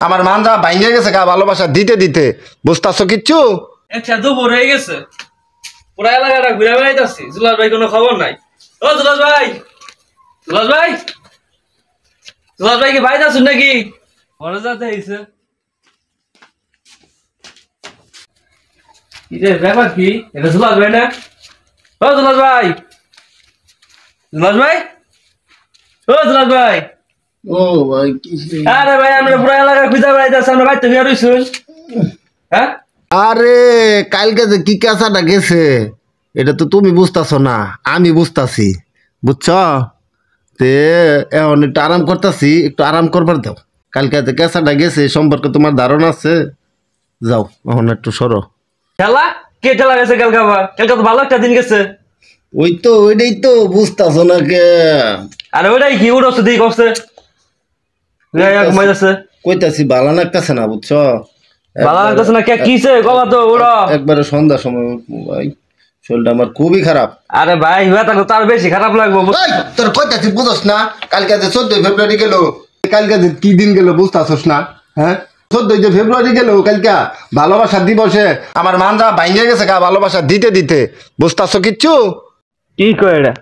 আমার মানজা ভাঙ্গে গেছে গা ভালোবাসা দিতে দিতে, বুঝতাছো কিচ্ছু? একটা দুপুর হয়ে গেছে, পুরা এলাকাটা ঘুরে বেড়াইতেছি। জুলাস ভাই কোনো খবর নাই। ও জুলাস ভাই, জুলাস ভাই, জুলাস ভাই কি বাইরে আছেন নাকি? ঘরে যাতে হয়েছে ব্যাপার কি? এটা জুলাস ভাই না? ও জুলাস ভাই, জুলাস ভাই, ও জুলাস ভাই। ও ভাই কি আরে ভাই আমরা পুরা এলাকা খুঁজে বেড়াইতেছি, আমরা ভাই তুমি আর রইছুন। হ্যাঁ আরে কালকে যে কি কাঁচাটা গেছে এটা তো তুমি বুঝতাছো না, আমি বুঝতাছি, বুঝছ? তে এখন একটু আরাম করতেছি, একটু আরাম করবার দাও। কালকে যে কাঁচাটা গেছে সম্পর্কে তোমার ধারণা আছে? যাও এখন একটু সরো। খেলা কে খেলা গেছে কালকে? আবার কালকে তো ভালো একটা দিন গেছে। ওই তো ওইটাই তো বুঝতাছো না কে। আরে ওইটাই কি উড়ছে দিক করছে ঘুমাই যাচ্ছে। কইতাছি ভালো লাগতেছে না, বুঝছ? ভালো লাগতেছে না কে? কিছে কবা তো উড়ো। একবারে সন্ধ্যার সময় ভাই শরীরটা আমার খুবই খারাপ। আরে ভাই হুয়া থাকলে তার বেশি খারাপ লাগবো। এই, তোর কইতাছি বুঝছ না? কালকে যে 14 ফেব্রুয়ারি গেল, কালকে যে কি দিন গেল বুঝতাছস না? হ্যাঁ 14 ফেব্রুয়ারি গেল কালকে, ভালোবাসা দিবসে আমার মানজা ভাঙ্গে গেছে গা ভালোবাসা দিতে দিতে, বুঝতাছো কিচ্ছু? কি কয় এটা?